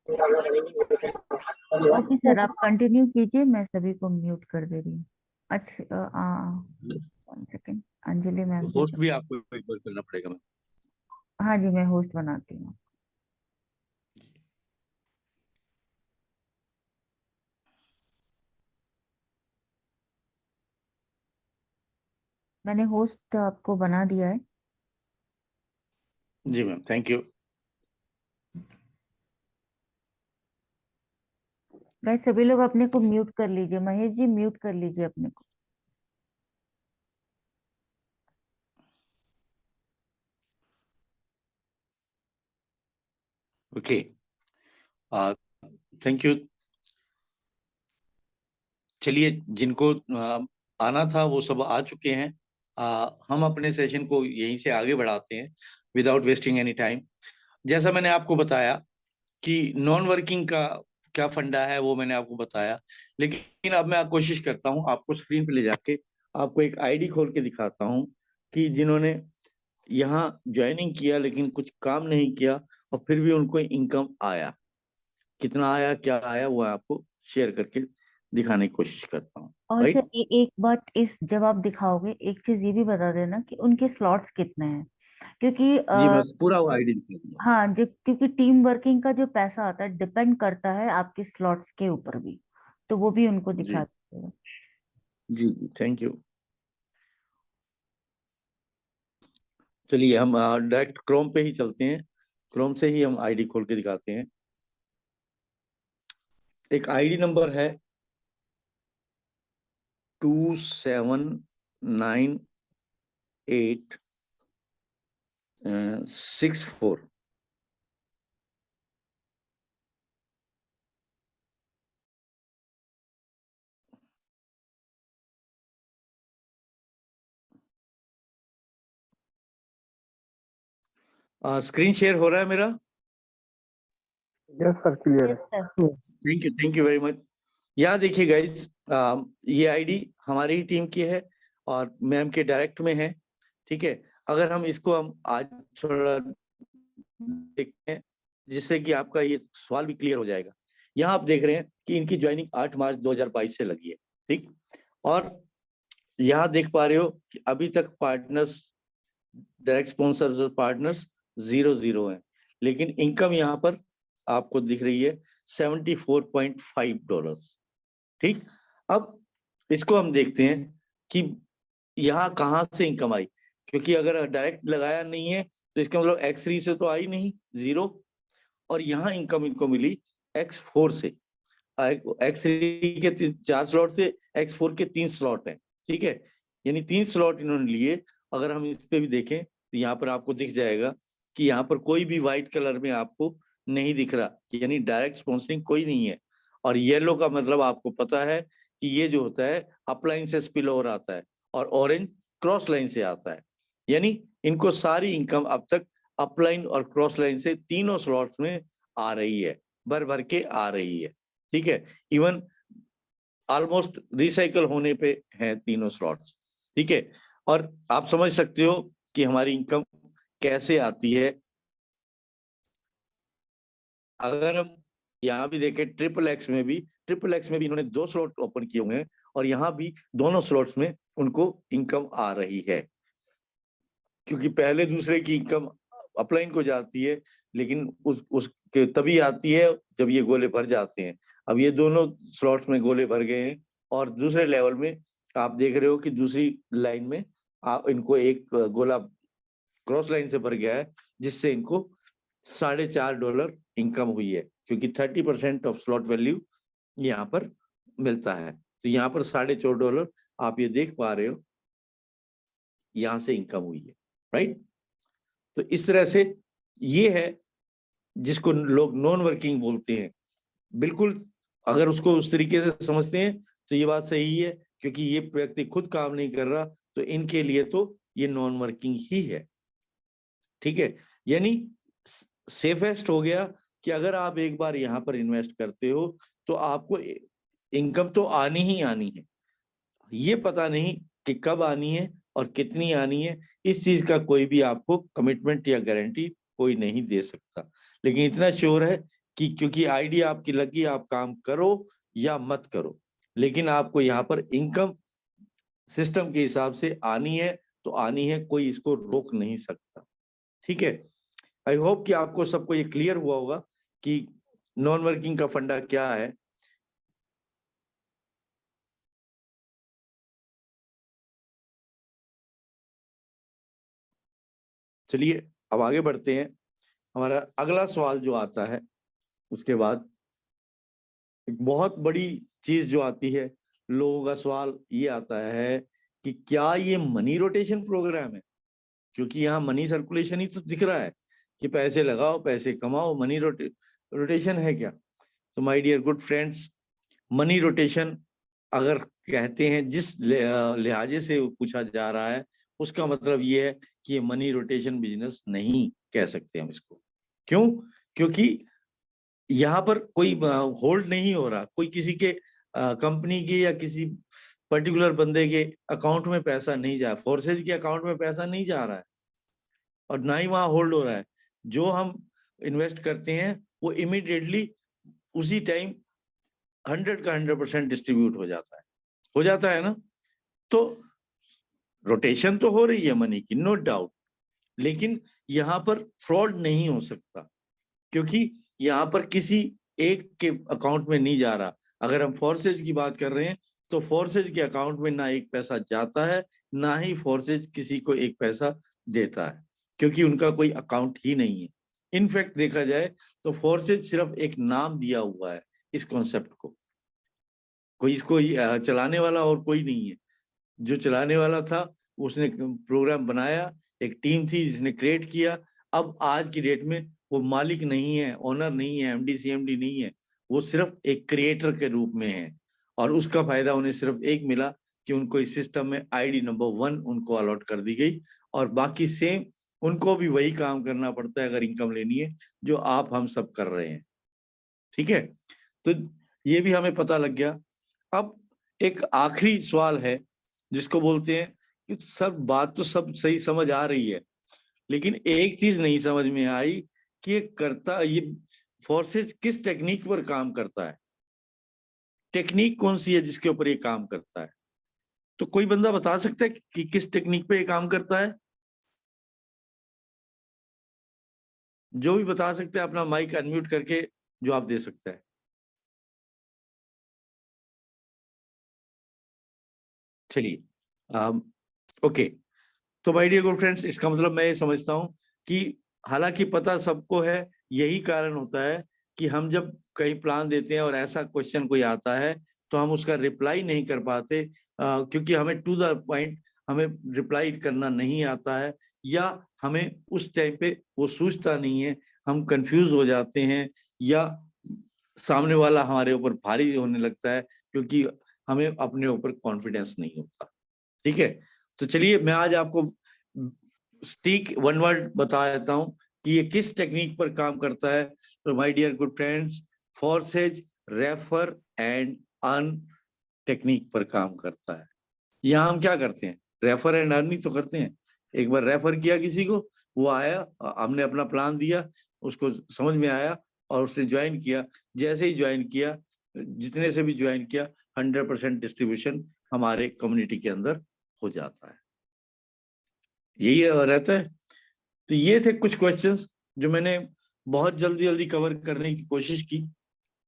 Okay sir, आप continue कीजिए, मैं सभी को म्यूट कर दे रही हूँ। अच्छा, 1 सेकेंड, अंजलि मैम को होस्ट भी आपको एक बार करना पड़ेगा मैम। हाँ जी, मैं होस्ट बनाती हूँ। मैंने होस्ट आपको बना दिया है। जी मैम, थैंक यू। गाइस, सभी लोग अपने को म्यूट कर लीजिए। महेश जी, म्यूट कर लीजिए अपने को। Okay, thank you. चलिए, जिनको आना था वो सब आ चुके हैं। हम अपने सेशन को यहीं से आगे बढ़ाते हैं विदाउट वेस्टिंग एनी टाइम। जैसा मैंने आपको बताया कि नॉन वर्किंग का क्या फंडा है वो मैंने आपको बताया, लेकिन अब मैं कोशिश करता हूँ आपको स्क्रीन पे ले जाके आपको एक आईडी खोल के दिखाता हूँ कि जिन्होंने यहाँ ज्वाइनिंग किया लेकिन कुछ काम नहीं किया और फिर भी उनको इनकम आया। कितना आया, क्या आया, वो आपको शेयर करके दिखाने की कोशिश करता हूँ। और सर, राइट। एक बात, इस जब आप दिखाओगे एक चीज ये भी बता देना कि उनके स्लॉट्स कितने हैं, क्योंकि जी, मैं पूरा वो आईडी दिखा दूंगा। हाँ जो, क्योंकि टीम वर्किंग का जो पैसा आता है डिपेंड करता है आपके स्लॉट्स के ऊपर भी, तो वो भी उनको दिखा जी दीजिएगा। जी जी, थैंक यू। चलिए, हम डायरेक्ट क्रोम पे ही चलते हैं। क्रोम से ही हम आईडी खोल के दिखाते हैं। एक आईडी नंबर है 279864। स्क्रीन शेयर हो रहा है मेरा? यस सर, क्लियर यस है। Sir. Thank you very much. यहाँ देखिए गाइज, ये आईडी हमारी ही टीम की है और मैम के डायरेक्ट में है। ठीक है, अगर हम इसको हम आज थोड़ा देखते हैं जिससे कि आपका ये सवाल भी क्लियर हो जाएगा। यहाँ आप देख रहे हैं कि इनकी ज्वाइनिंग 8 मार्च 2022 से लगी है। ठीक, और यहाँ देख पा रहे हो कि अभी तक पार्टनर्स, डायरेक्ट स्पॉन्सर्स और पार्टनर्स 0 हैं, लेकिन इनकम यहाँ पर आपको दिख रही है $74.5। ठीक, अब इसको हम देखते हैं कि यहाँ कहाँ से इनकम आई, क्योंकि अगर डायरेक्ट लगाया नहीं है तो इसका मतलब X3 से तो आई नहीं, 0। और यहाँ इनकम इनको मिली X4 से। X3 के 4 स्लॉट से X4 के 3 स्लॉट हैं। ठीक है, यानी 3 स्लॉट इन्होंने लिए। अगर हम इस पे भी देखें तो यहाँ पर आपको दिख जाएगा कि यहाँ पर कोई भी व्हाइट कलर में आपको नहीं दिख रहा, यानी डायरेक्ट स्पॉन्सरिंग कोई नहीं है। और येलो का मतलब आपको पता है कि ये जो होता है अपलाइन से स्पिल ओवर आता है, और ऑरेंज क्रॉस लाइन से आता है। यानी इनको सारी इनकम अब तक अपलाइन और क्रॉस लाइन से तीनों स्लॉट्स में आ रही है, भर भर के आ रही है। ठीक है, इवन ऑलमोस्ट रिसाइकल होने पे हैं तीनों स्लॉट्स। ठीक है, और आप समझ सकते हो कि हमारी इनकम कैसे आती है। अगर हम यहाँ भी देखें ट्रिपल एक्स में भी इन्होंने 2 स्लॉट ओपन किए हुए हैं और यहाँ भी दोनों स्लॉट्स में उनको इनकम आ रही है, क्योंकि पहले दूसरे की इनकम अपलाइन को जाती है, लेकिन उसके तभी आती है जब ये गोले भर जाते हैं। अब ये दोनों स्लॉट्स में गोले भर गए हैं और दूसरे लेवल में आप देख रहे हो कि दूसरी लाइन में आप इनको एक गोला क्रॉस लाइन से भर गया है, जिससे इनको $4.5 इनकम हुई है, क्योंकि 30% ऑफ स्लॉट वैल्यू यहाँ पर मिलता है। तो यहाँ पर $4.5 आप ये देख पा रहे हो, यहाँ से इनकम हुई है। राइट, तो इस तरह से ये है जिसको लोग नॉन वर्किंग बोलते हैं। बिल्कुल, अगर उसको उस तरीके से समझते हैं तो ये बात सही है, क्योंकि ये व्यक्ति खुद काम नहीं कर रहा, तो इनके लिए तो ये नॉन वर्किंग ही है। ठीक है, यानी सेफेस्ट हो गया कि अगर आप एक बार यहाँ पर इन्वेस्ट करते हो तो आपको इनकम तो आनी ही आनी है। ये पता नहीं कि कब आनी है और कितनी आनी है, इस चीज का कोई भी आपको कमिटमेंट या गारंटी कोई नहीं दे सकता, लेकिन इतना श्योर है कि क्योंकि आइडिया आपकी लगी, आप काम करो या मत करो, लेकिन आपको यहाँ पर इनकम सिस्टम के हिसाब से आनी है तो आनी है, कोई इसको रोक नहीं सकता। ठीक है, आई होप कि आपको सबको ये क्लियर हुआ होगा कि नॉन वर्किंग का फंडा क्या है। चलिए अब आगे बढ़ते हैं। हमारा अगला सवाल जो आता है, उसके बाद एक बहुत बड़ी चीज जो आती है, लोगों का सवाल ये आता है कि क्या ये मनी रोटेशन प्रोग्राम है? क्योंकि यहाँ मनी सर्कुलेशन ही तो दिख रहा है कि पैसे लगाओ, पैसे कमाओ, मनी रोटेशन है क्या? तो my dear good friends, money rotation अगर कहते हैं, जिस लिहाजे से पूछा जा रहा है, उसका मतलब ये है कि ये मनी रोटेशन बिजनेस नहीं कह सकते हम इसको। क्यों? क्योंकि यहाँ पर कोई होल्ड नहीं हो रहा, कोई किसी के कंपनी के या किसी पर्टिकुलर बंदे के अकाउंट में पैसा नहीं जा, फोर्सेज के अकाउंट में पैसा नहीं जा रहा है और ना ही वहां होल्ड हो रहा है। जो हम इन्वेस्ट करते हैं वो इमीडिएटली उसी टाइम 100 का 100% डिस्ट्रीब्यूट हो जाता है ना। तो रोटेशन तो हो रही है मनी की, नो डाउट, लेकिन यहाँ पर फ्रॉड नहीं हो सकता, क्योंकि यहाँ पर किसी एक के अकाउंट में नहीं जा रहा। अगर हम फोर्सेज की बात कर रहे हैं तो फोर्सेज के अकाउंट में ना एक पैसा जाता है, ना ही फोर्सेज किसी को एक पैसा देता है, क्योंकि उनका कोई अकाउंट ही नहीं है। इनफैक्ट देखा जाए तो फोर्सेज सिर्फ एक नाम दिया हुआ है इस कॉन्सेप्ट को, कोई इसको चलाने वाला और कोई नहीं है। जो चलाने वाला था उसने प्रोग्राम बनाया, एक टीम थी जिसने क्रिएट किया। अब आज की डेट में वो मालिक नहीं है, ओनर नहीं है, एमडी सीएमडी नहीं है, वो सिर्फ एक क्रिएटर के रूप में है। और उसका फायदा उन्हें सिर्फ एक मिला कि उनको इस सिस्टम में आईडी नंबर 1 उनको अलॉट कर दी गई, और बाकी सेम उनको भी वही काम करना पड़ता है अगर इनकम लेनी है जो आप हम सब कर रहे हैं। ठीक है, तो ये भी हमें पता लग गया। अब एक आखिरी सवाल है जिसको बोलते हैं कि सब बात तो सब सही समझ आ रही है, लेकिन एक चीज नहीं समझ में आई कि ये फोर्सेज किस टेक्निक पर काम करता है। टेक्निक कौन सी है जिसके ऊपर ये काम करता है? तो कोई बंदा बता सकता है कि किस टेक्निक पे ये काम करता है? जो भी बता सकते हैं अपना माइक अनम्यूट करके जवाब दे सकता है। चलिए ओके, तो माय डियर गुड फ्रेंड्स, इसका मतलब मैं ये समझता हूँ कि हालांकि पता सबको है, यही कारण होता है कि हम जब कहीं प्लान देते हैं और ऐसा क्वेश्चन कोई आता है तो हम उसका रिप्लाई नहीं कर पाते, क्योंकि हमें टू द पॉइंट हमें रिप्लाई करना नहीं आता है, या हमें उस टाइम पे वो सूझता नहीं है, हम कंफ्यूज हो जाते हैं, या सामने वाला हमारे ऊपर भारी होने लगता है क्योंकि हमें अपने ऊपर कॉन्फिडेंस नहीं होता। ठीक है, तो चलिए मैं आज आपको स्टिक वन वर्ड बता देता हूं कि ये किस टेक्निक पर काम करता है। तो my dear good friends, Forsage refer and earn technique पर काम करता है। यहाँ हम क्या करते हैं? रेफर एंड अर्न ही तो करते हैं। एक बार रेफर किया किसी को, वो आया, हमने अपना प्लान दिया, उसको समझ में आया और उसने ज्वाइन किया। जैसे ही ज्वाइन किया, जितने से भी ज्वाइन किया, 100% डिस्ट्रीब्यूशन हमारे कम्युनिटी के अंदर हो जाता है। यही रहता है। तो ये थे कुछ क्वेश्चंस जो मैंने बहुत जल्दी जल्दी कवर करने की कोशिश की।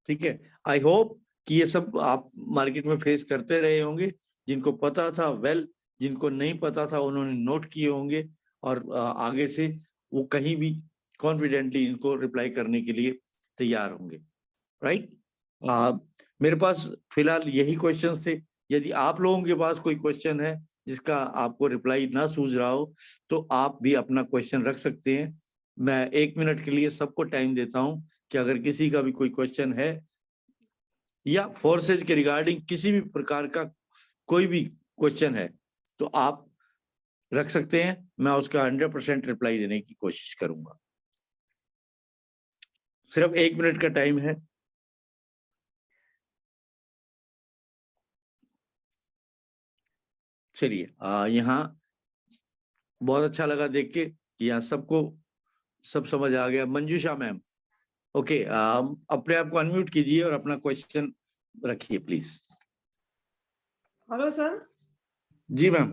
ठीक है, आई होप कि ये सब आप मार्केट में फेस करते रहे होंगे। जिनको पता था वेल, जिनको नहीं पता था उन्होंने नोट किए होंगे, और आगे से वो कहीं भी कॉन्फिडेंटली इनको रिप्लाई करने के लिए तैयार होंगे। राइट, मेरे पास फिलहाल यही क्वेश्चंस थे। यदि आप लोगों के पास कोई क्वेश्चन है जिसका आपको रिप्लाई ना सूझ रहा हो तो आप भी अपना क्वेश्चन रख सकते हैं। मैं 1 मिनट के लिए सबको टाइम देता हूं कि अगर किसी का भी कोई क्वेश्चन है या फोर्सेज के रिगार्डिंग किसी भी प्रकार का कोई भी क्वेश्चन है तो आप रख सकते हैं। मैं उसका 100% रिप्लाई देने की कोशिश करूंगा। सिर्फ 1 मिनट का टाइम है। चलिए, यहाँ बहुत अच्छा लगा देख के कि यहाँ सबको सब समझ आ गया। मंजूषा मैम, ओके, अपने आप को अनम्यूट कीजिए और अपना क्वेश्चन रखिए प्लीज। Hello sir. जी मैम।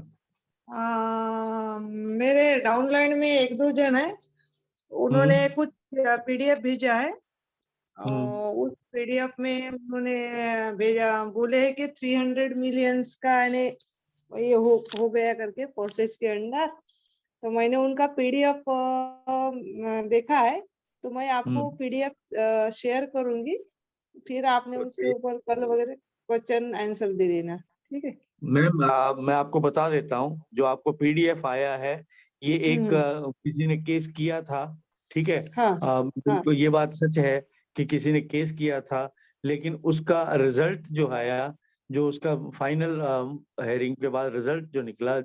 मेरे डाउनलाइन में एक दो जन है, उन्होंने कुछ पीडीएफ भेजा है और उस पीडीएफ में उन्होंने भेजा, बोले है कि 300 मिलियंस का ये हो गया करके प्रोसेस के अंदर। तो मैंने उनका पीडीएफ देखा है, तो मैं आपको पीडीएफ शेयर करूंगी, फिर आपने उसके ऊपर कल वगैरह क्वेश्चन आंसर दे देना, ठीक है? मैम मैं आपको बता देता हूँ, जो आपको पीडीएफ आया है ये एक किसी ने केस किया था, ठीक है। हाँ, बिल्कुल ये बात सच है कि किसी ने केस किया था, लेकिन उसका रिजल्ट जो आया, जो उसका फाइनल हेयरिंग के बाद रिजल्ट जो निकला,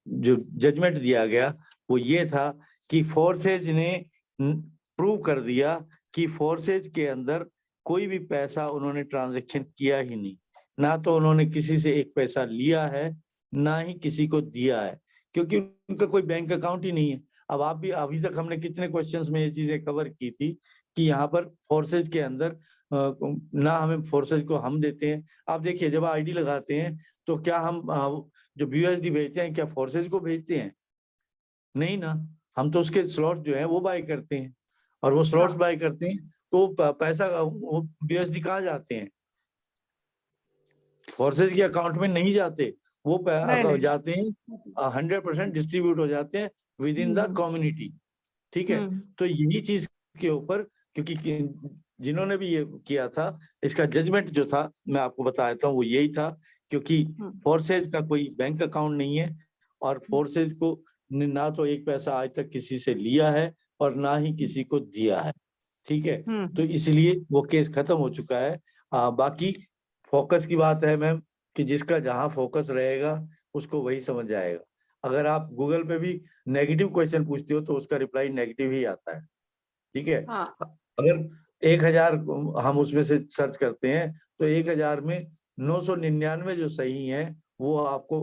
जो जजमेंट दिया गया, वो ये था कि फोर्सेज ने प्रूव कर दिया कि फोर्सेज के अंदर कोई भी पैसा उन्होंने ट्रांजैक्शन किया ही नहीं, ना तो उन्होंने किसी से एक पैसा लिया है, ना ही किसी को दिया है, क्योंकि उनका कोई बैंक अकाउंट ही नहीं है। अब आप भी, अभी तक हमने कितने क्वेश्चंस में ये चीजें कवर की थी कि यहाँ पर फोर्सेज के अंदर ना हमें फोर्सेज को हम देते हैं। आप देखिए, जब आईडी लगाते हैं तो क्या हम जो BUSD भेजते हैं क्या फोर्सेज को भेजते हैं? नहीं ना, हम तो उसके स्लॉट जो है वो बाय करते हैं, और वो स्लॉट्स बाय करते हैं तो पैसा वो BUSD कहाँ जाते हैं? फोर्सेज के अकाउंट में नहीं जाते, वो नहीं। जाते हैं 100% डिस्ट्रीब्यूट हो जाते हैं विद इन द कम्युनिटी, ठीक है। तो यही चीज के ऊपर, क्योंकि जिन्होंने भी ये किया था, इसका जजमेंट जो था मैं आपको बता देता हूँ, वो यही था, क्योंकि फोर्सेज का कोई बैंक अकाउंट नहीं है, और फोर्सेज को ना तो एक पैसा आज तक किसी से लिया है और ना ही किसी को दिया है, ठीक है। तो इसलिए वो केस खत्म हो चुका है। बाकी फोकस की बात है मैम, कि जिसका जहां फोकस रहेगा उसको वही समझ जाएगा। अगर आप गूगल पे भी नेगेटिव क्वेश्चन पूछते हो तो उसका रिप्लाई नेगेटिव ही आता है, ठीक है। अगर 1000 हम उसमें से सर्च करते हैं तो 1000 में 999 जो सही है वो आपको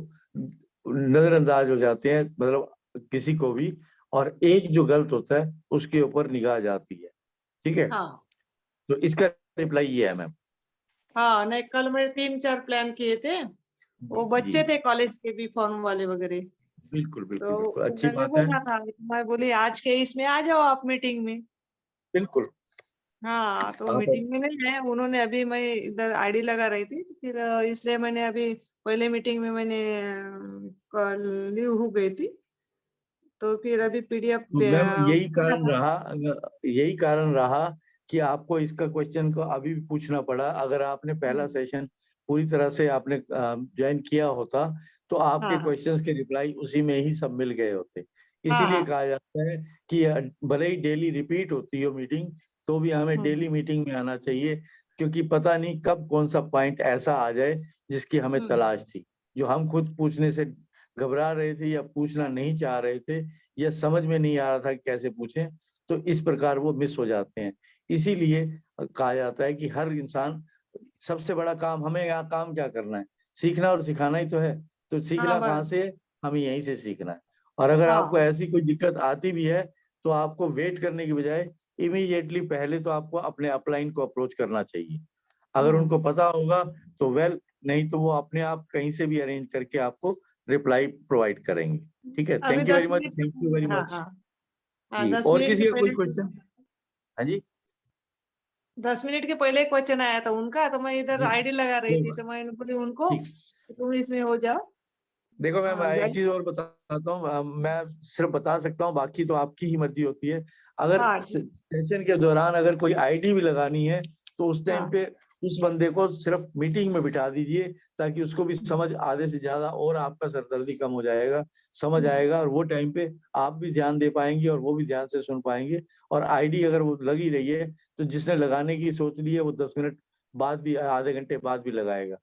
नजरअंदाज हो जाते हैं, मतलब किसी को भी, और एक जो गलत होता है उसके ऊपर निगाह जाती है, ठीक है। तो इसका रिप्लाई ये है मैम। हाँ, नहीं, कल मैं 3-4 प्लान किए थे, वो बच्चे थे कॉलेज के भी फॉर्म वाले वगैरह, बिल्कुल बिल्कुल तो बिल्कुल, अच्छी उन्होंने बात है। बोला था, मैं बोली आज के इसमें आ जाओ आप मीटिंग में। बिल्कुल। हाँ, तो आप मीटिंग में नहीं है उन्होंने, अभी मैं इधर आईडी लगा रही थी, तो फिर इसलिए मैंने अभी पहले मीटिंग में मैंने लीव हो गई थी, तो फिर अभी पीडीएफ मैम यही कारण रहा कि आपको इसका क्वेश्चन को अभी भी पूछना पड़ा। अगर आपने पहला सेशन पूरी तरह से आपने ज्वाइन किया होता तो आपके क्वेश्चंस के रिप्लाई उसी में ही सब मिल गए होते। इसीलिए कहा जाता है कि भले ही डेली रिपीट होती हो मीटिंग, तो भी हमें डेली मीटिंग में आना चाहिए, क्योंकि पता नहीं कब कौन सा पॉइंट ऐसा आ जाए जिसकी हमें तलाश थी, जो हम खुद पूछने से घबरा रहे थे या पूछना नहीं चाह रहे थे, या समझ में नहीं आ रहा था कि कैसे पूछें, तो इस प्रकार वो मिस हो जाते हैं। इसीलिए कहा जाता है कि हर इंसान, सबसे बड़ा काम हमें यहाँ काम क्या करना है? सीखना और सिखाना ही तो है। तो सीखना कहाँ से है? हमें यहीं से सीखना है। और अगर आपको ऐसी कोई दिक्कत आती भी है तो आपको वेट करने की बजाय इमीडिएटली पहले तो आपको अपने अपलाइन को अप्रोच करना चाहिए। अगर उनको पता होगा तो वेल, नहीं तो वो अपने आप कहीं से भी अरेंज करके आपको रिप्लाई प्रोवाइड करेंगे, ठीक है। अभी thank you 10 very much, minute. Thank you very हाँ, मच। हाँ, जी, 10 और मिनट किसी के का कोई पहले, क्वेश्चन? हाँ जी। 10 मिनट के पहले क्वेश्चन आया था उनका, तो मैं इधर जी, आईडी लगा रही थी, तो तो मैंने बोली उनको ठीक। तुम इसमें हो जाओ। देखो मैम, हाँ, एक चीज और बताता हूँ, मैं सिर्फ बता सकता हूँ, बाकी तो आपकी ही मर्जी होती है। अगर हाँ, सेशन के दौरान अगर कोई आईडी भी लगानी है तो उस टाइम हाँ, पे उस बंदे को सिर्फ मीटिंग में बिठा दीजिए, ताकि उसको भी समझ आधे से ज्यादा, और आपका सरदर्दी कम हो जाएगा, समझ आएगा, और वो टाइम पे आप भी ध्यान दे पाएंगे और वो भी ध्यान से सुन पाएंगे। और आईडी अगर वो लगी रही है तो जिसने लगाने की सोच ली है वो 10 मिनट बाद भी, आधे घंटे बाद भी लगाएगा।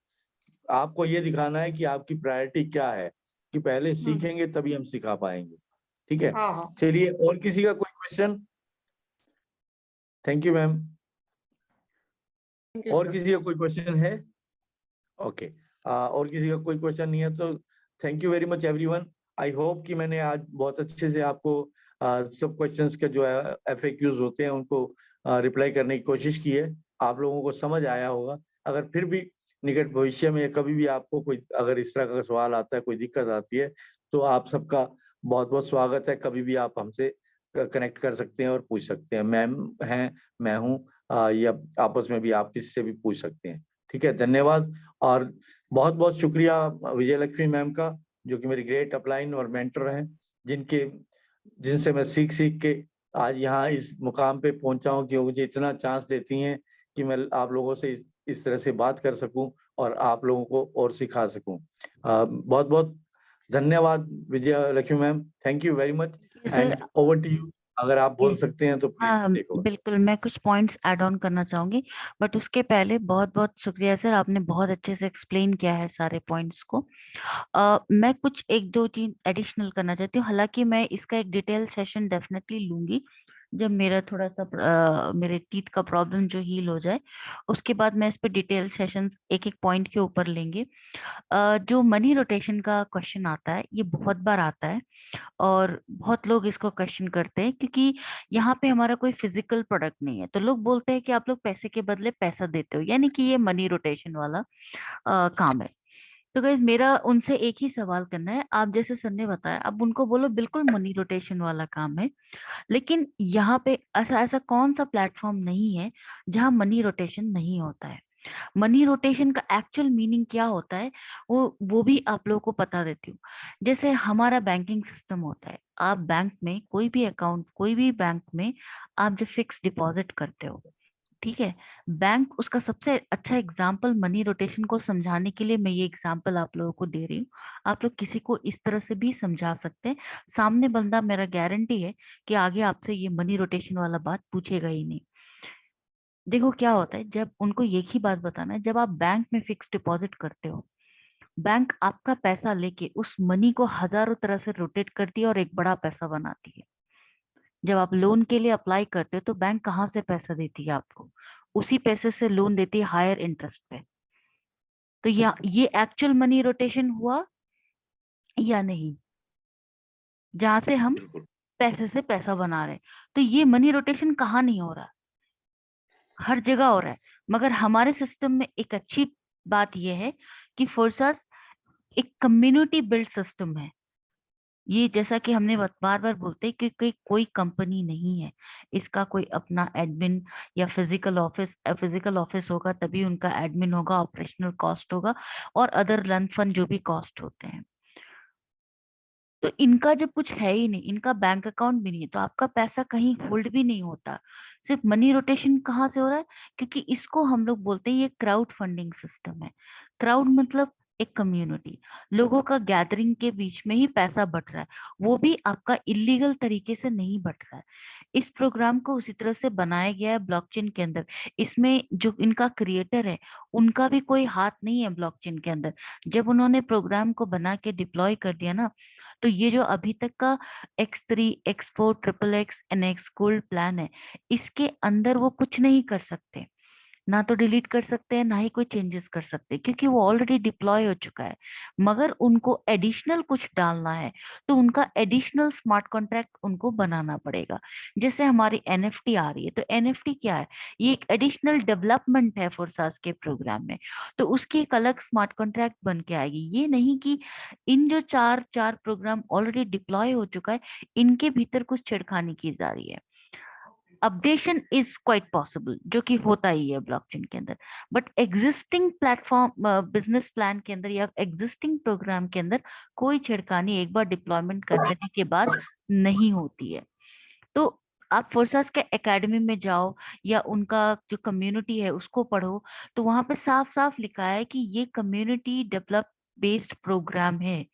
आपको ये दिखाना है कि आपकी प्रायोरिटी क्या है, कि पहले सीखेंगे तभी हम सिखा पाएंगे, ठीक है। हाँ, हाँ, चलिए, और किसी का कोई question? Thank you ma'am. Thank you और सर। किसी का कोई क्वेश्चन है? ओके, और किसी का कोई क्वेश्चन नहीं है तो thank you very much everyone. I hope कि मैंने आज बहुत अच्छे से आपको सब क्वेश्चंस का जो है FAQs होते हैं उनको रिप्लाई करने की कोशिश की है, आप लोगों को समझ आया होगा। अगर फिर भी निकट भविष्य में कभी भी आपको कोई अगर इस तरह का सवाल आता है, कोई दिक्कत आती है, तो आप सबका बहुत बहुत स्वागत है। कभी भी आप हमसे कनेक्ट कर सकते हैं और पूछ सकते हैं। मैम हैं, मैं हूँ, या आपस में भी आप किससे भी पूछ सकते हैं। ठीक है, धन्यवाद। और बहुत बहुत शुक्रिया विजय लक्ष्मी मैम का, जो कि मेरी ग्रेट अपलाइन और मेंटर हैं, जिनसे मैं सीख सीख के आज यहाँ इस मुकाम पे पहुंचा हूँ कि वो मुझे इतना चांस देती हैं कि मैं आप लोगों से इस तरह से बात कर सकूं और आप लोगों को और सिखा सकूं। बहुत बहुत धन्यवाद Vijay Lakshmi ma'am, thank you very much. Sir and over to you, अगर आप बोल सकते हैं तो हाँ, प्लीज टेक ओवर। बिल्कुल, मैं कुछ पॉइंट्स ऐड ऑन करना चाहूंगी, बट उसके पहले बहुत बहुत शुक्रिया सर, आपने बहुत अच्छे से एक्सप्लेन किया है सारे पॉइंट्स को। मैं कुछ एक दो चीज एडिशनल करना चाहती हूँ। हालांकि मैं इसका एक डिटेल सेशन डेफिनेटली लूंगी जब मेरा थोड़ा सा मेरे टीथ का प्रॉब्लम जो हील हो जाए, उसके बाद मैं इस पे डिटेल सेशंस एक एक पॉइंट के ऊपर लेंगे। जो मनी रोटेशन का क्वेश्चन आता है, ये बहुत बार आता है और बहुत लोग इसको क्वेश्चन करते हैं, क्योंकि यहाँ पे हमारा कोई फिजिकल प्रोडक्ट नहीं है। तो लोग बोलते हैं कि आप लोग पैसे के बदले पैसा देते हो, यानी कि ये मनी रोटेशन वाला काम है। तो गाइज मेरा उनसे एक ही सवाल करना है, आप जैसे सर ने बताया, अब उनको बोलो बिल्कुल मनी रोटेशन वाला काम है, लेकिन यहाँ पे ऐसा ऐसा कौन सा प्लेटफॉर्म नहीं है जहाँ मनी रोटेशन नहीं होता है। मनी रोटेशन का एक्चुअल मीनिंग क्या होता है, वो भी आप लोगों को बता देती हूँ। जैसे हमारा बैंकिंग सिस्टम होता है, आप बैंक में कोई भी अकाउंट, कोई भी बैंक में आप जब फिक्स डिपॉजिट करते हो, ठीक है, बैंक उसका सबसे अच्छा एग्जाम्पल मनी रोटेशन को समझाने के लिए मैं ये एग्जाम्पल आप लोगों को दे रही हूँ। आप लोग किसी को इस तरह से भी समझा सकते हैं, सामने बंदा, मेरा गारंटी है कि आगे आपसे ये मनी रोटेशन वाला बात पूछेगा ही नहीं। देखो क्या होता है, जब उनको एक ही बात बताना है, जब आप बैंक में फिक्स डिपॉजिट करते हो, बैंक आपका पैसा लेके उस मनी को हजारों तरह से रोटेट करती है और एक बड़ा पैसा बनाती है। जब आप लोन के लिए अप्लाई करते हो तो बैंक कहाँ से पैसा देती है आपको, उसी पैसे से लोन देती है हायर इंटरेस्ट पे। तो ये एक्चुअल मनी रोटेशन हुआ या नहीं, जहां से हम बिल्कुल पैसे से पैसा बना रहे हैं। तो ये मनी रोटेशन कहाँ नहीं हो रहा, हर जगह हो रहा है। मगर हमारे सिस्टम में एक अच्छी बात यह है कि फोर्सास एक कम्युनिटी बिल्ड सिस्टम है। ये जैसा कि हमने बार बार बोलते हैं कि कोई कंपनी नहीं है, इसका कोई अपना एडमिन या फिजिकल ऑफिस होगा, तभी उनका एडमिन होगा, ऑपरेशनल कॉस्ट होगा और अदर लन फन जो भी कॉस्ट होते हैं। तो इनका जब कुछ है ही नहीं, इनका बैंक अकाउंट भी नहीं है, तो आपका पैसा कहीं होल्ड भी नहीं होता। सिर्फ मनी रोटेशन कहाँ से हो रहा है, क्योंकि इसको हम लोग बोलते हैं ये क्राउड फंडिंग सिस्टम है। क्राउड मतलब एक कम्युनिटी, लोगों का गैदरिंग के बीच में ही पैसा बट रहा है, वो भी आपका इलीगल तरीके से नहीं बट रहा है। इस प्रोग्राम को उसी तरह से बनाया गया है ब्लॉकचेन के अंदर। इसमें जो इनका क्रिएटर है, उनका भी कोई हाथ नहीं है ब्लॉकचेन के अंदर। जब उन्होंने प्रोग्राम को बना के डिप्लॉय कर दिया ना, तो ये जो अभी तक का X3, X4, XXX NX gold plan है, इसके अंदर वो कुछ नहीं कर सकते, ना तो डिलीट कर सकते हैं, ना ही कोई चेंजेस कर सकते हैं, क्योंकि वो ऑलरेडी डिप्लॉय हो चुका है। मगर उनको एडिशनल कुछ डालना है, तो उनका एडिशनल स्मार्ट कॉन्ट्रैक्ट उनको बनाना पड़ेगा। जैसे हमारी NFT आ रही है, तो NFT क्या है, ये एक एडिशनल डेवलपमेंट है फोर्सास के प्रोग्राम में, तो उसकी एक अलग स्मार्ट कॉन्ट्रैक्ट बन के आएगी। ये नहीं कि इन जो चार चार प्रोग्राम ऑलरेडी डिप्लॉय हो चुका है, इनके भीतर कुछ छेड़खानी की जा रही है। अपडेशन इज क्वाइट पॉसिबल, जो कि होता ही है ब्लॉकचेन के अंदर, but existing platform business plan के अंदर या एग्जिस्टिंग प्रोग्राम के अंदर कोई छेड़खानी एक बार डिप्लॉयमेंट कर देने के बाद नहीं होती है। तो आप फोर्सास के एकेडमी में जाओ या उनका जो कम्युनिटी है उसको पढ़ो, तो वहां पे साफ साफ लिखा है कि ये कम्युनिटी डेवलप बेस्ड प्रोग्राम है,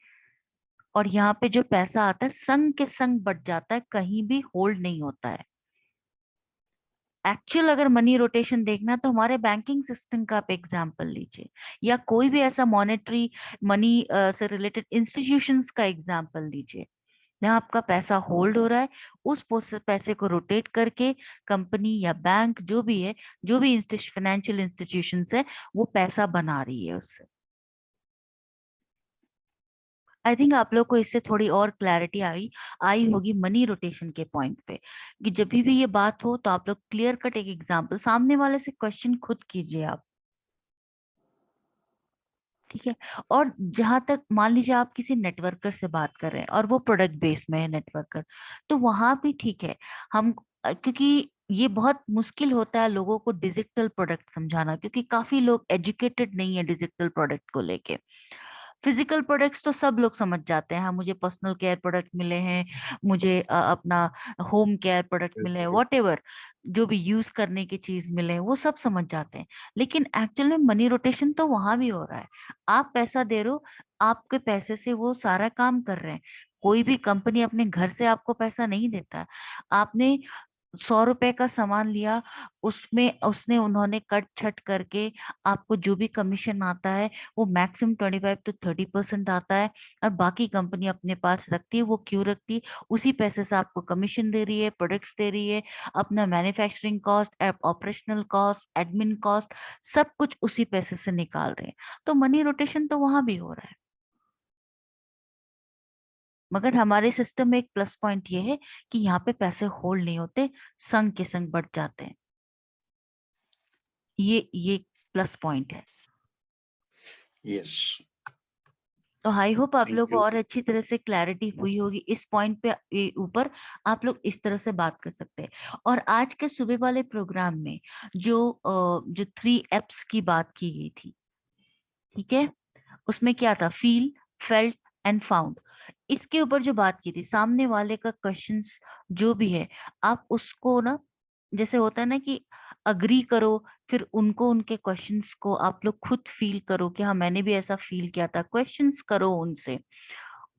और यहाँ पे जो पैसा आता है संग के संग बढ़ जाता है, कहीं भी होल्ड नहीं होता है। एक्चुअल अगर मनी रोटेशन देखना, तो हमारे बैंकिंग सिस्टम का आप एग्जांपल लीजिए, या कोई भी ऐसा मॉनेटरी मनी से रिलेटेड इंस्टीट्यूशंस का एग्जांपल लीजिए, जहाँ आपका पैसा होल्ड हो रहा है, उस पैसे को रोटेट करके कंपनी या बैंक जो भी है, जो भी फाइनेंशियल इंस्टीट्यूशंस है, वो पैसा बना रही है उससे। आई थिंक आप लोग को इससे थोड़ी और क्लैरिटी आई होगी मनी रोटेशन के पॉइंट पे, कि जब भी ये बात हो तो आप लोग क्लियर कट एक एग्जांपल सामने वाले से क्वेश्चन खुद कीजिए आप, ठीक है। और जहां तक मान लीजिए आप किसी नेटवर्कर से बात कर रहे हैं और वो प्रोडक्ट बेस में है नेटवर्कर, तो वहां भी ठीक है। हम क्योंकि ये बहुत मुश्किल होता है लोगों को डिजिटल प्रोडक्ट समझाना, क्योंकि काफी लोग एजुकेटेड नहीं है डिजिटल प्रोडक्ट को लेके। फिजिकल प्रोडक्ट्स तो सब लोग समझ जाते हैं, हाँ मुझे पर्सनल केयर प्रोडक्ट मिले हैं, मुझे अपना होम केयर प्रोडक्ट मिले हैं, वॉट जो भी यूज करने की चीज मिले हैं वो सब समझ जाते हैं। लेकिन एक्चुअल में मनी रोटेशन तो वहां भी हो रहा है। आप पैसा दे रहे हो, आपके पैसे से वो सारा काम कर रहे हैं। कोई भी कंपनी अपने घर से आपको पैसा नहीं देता है। आपने 100 रुपए का सामान लिया, उसमें उन्होंने कट छट करके आपको जो भी कमीशन आता है वो मैक्सिमम 25 to 30% आता है, और बाकी कंपनी अपने पास रखती है। वो क्यों रखती है? उसी पैसे से आपको कमीशन दे रही है, प्रोडक्ट्स दे रही है, अपना manufacturing cost, operational cost, admin cost, सब कुछ उसी पैसे से निकाल रहे हैं। तो मनी रोटेशन तो वहां भी हो रहा है। मगर हमारे सिस्टम में एक प्लस पॉइंट ये है कि यहाँ पे पैसे होल्ड नहीं होते, संग के संग बढ़ जाते हैं। ये प्लस पॉइंट है। यस, तो आई होप आप थैंक लोग को यू। और अच्छी तरह से क्लैरिटी हुई होगी इस पॉइंट पे। ऊपर आप लोग इस तरह से बात कर सकते हैं। और आज के सुबह वाले प्रोग्राम में जो 3 एप्स की बात की गई थी, ठीक है, उसमें क्या था? Feel, felt and found. इसके ऊपर जो बात की थी, सामने वाले का क्वेश्चंस जो भी है, आप उसको ना, जैसे होता है ना कि अग्री करो, फिर उनको उनके क्वेश्चंस को आप लोग खुद फील करो कि हाँ मैंने भी ऐसा फील किया था, क्वेश्चंस करो उनसे,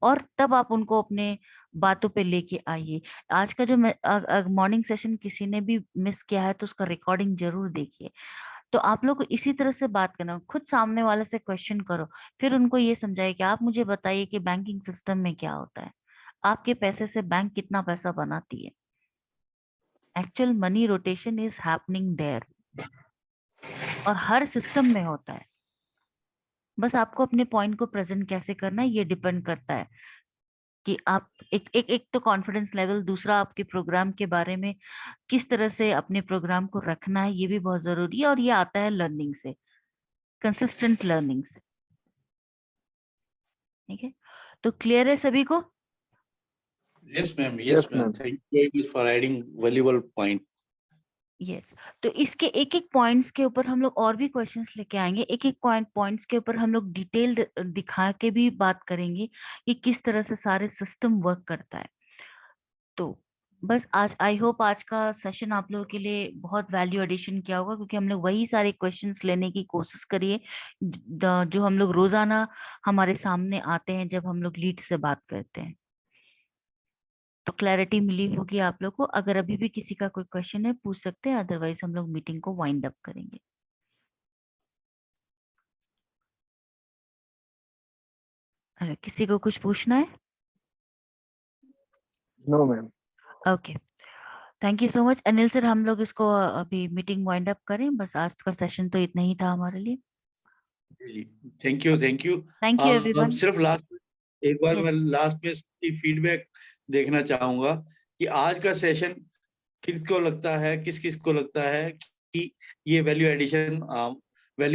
और तब आप उनको अपने बातों पे लेके आइए। आज का जो मॉर्निंग सेशन किसी ने भी मिस किया है तो उसका रिकॉर्डिंग जरूर देखिए। तो आप लोग को इसी तरह से बात करना, खुद सामने वाले से क्वेश्चन करो, फिर उनको ये समझाइए कि आप मुझे बताइए कि बैंकिंग सिस्टम में क्या होता है, आपके पैसे से बैंक कितना पैसा बनाती है। Actual money rotation is happening there, और हर सिस्टम में होता है। बस आपको अपने पॉइंट को प्रेजेंट कैसे करना है ये डिपेंड करता है कि आप एक तो कॉन्फिडेंस लेवल, दूसरा आपके प्रोग्राम के बारे में किस तरह से अपने प्रोग्राम को रखना है, ये भी बहुत जरूरी है। और ये आता है लर्निंग से, कंसिस्टेंट लर्निंग से, ठीक है। तो क्लियर है सभी को? Yes ma'am, Yes, yes ma'am, ma'am. Thank you very much for adding valuable point. Yes. तो इसके एक एक पॉइंट्स के ऊपर हम लोग और भी क्वेश्चंस लेके आएंगे, एक एक पॉइंट्स के ऊपर हम लोग डिटेल्ड दिखा के भी बात करेंगे कि किस तरह से सारे सिस्टम वर्क करता है। तो बस आज आई होप आज का सेशन आप लोगों के लिए बहुत वैल्यू एडिशन किया होगा, क्योंकि हम लोग वही सारे क्वेश्चंस लेने की कोशिश करिए जो हम लोग रोजाना हमारे सामने आते हैं जब हम लोग लीड से बात करते हैं। तो क्लैरिटी मिली होगी आप लोग को। अगर अभी भी किसी का कोई क्वेश्चन है पूछ सकते हैं, अदरवाइज हम लोग मीटिंग को वाइंड अप करेंगे। अरे किसी को कुछ पूछना है? No, ma'am. Okay, thank you so much Anil sir. हम लोग इसको अभी मीटिंग वाइंड अप करें, बस आज का सेशन तो इतना ही था हमारे लिए। Thank you, thank you. Thank you हम एवरीवन। सिर्फ लास्ट एक बार यस, मैं लास्ट में फीडबैक देखना चाहूंगा कि आज का सेशन किसको लगता है, किस किस को लगता है कि ये वैल्यू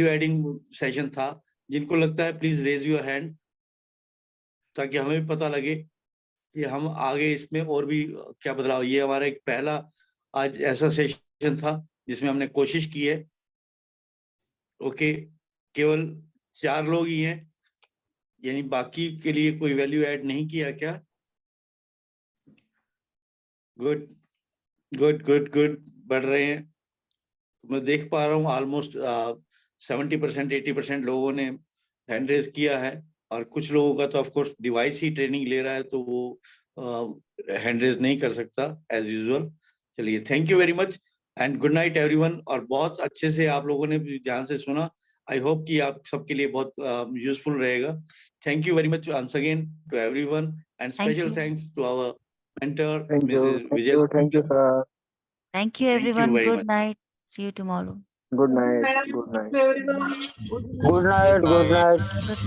एडिंग सेशन था। जिनको लगता है प्लीज रेज योर हैंड, ताकि हमें भी पता लगे कि हम आगे इसमें और भी क्या बदलाव। ये हमारा एक पहला आज ऐसा सेशन था जिसमें हमने कोशिश की है। ओके, केवल 4 लोग ही हैं, यानी बाकी के लिए कोई वैल्यू ऐड नहीं किया क्या? गुड गुड गुड गुड, बढ़ रहे हैं। मैं देख पा रहा हूँ ऑलमोस्ट 70% 80% लोगों ने हैंड रेज किया है, और कुछ लोगों का तो of course device he training ले रहा है तो वो हैंड रेज नहीं कर सकता एज यूजुअल। चलिए, thank you very much and good night everyone. और बहुत अच्छे से आप लोगों ने भी ध्यान से सुना। आई होप कि आप सबके लिए बहुत यूजफुल रहेगा। Thank you very much once again to everyone, and thank special you, thanks to our mentor Thank you. Mrs Thank Vijay. you. Thank you, sir. Thank you thank you everyone, very good much. Night, see you tomorrow. Good night. Madam, Good night. everyone. Good night. Good night. Good night.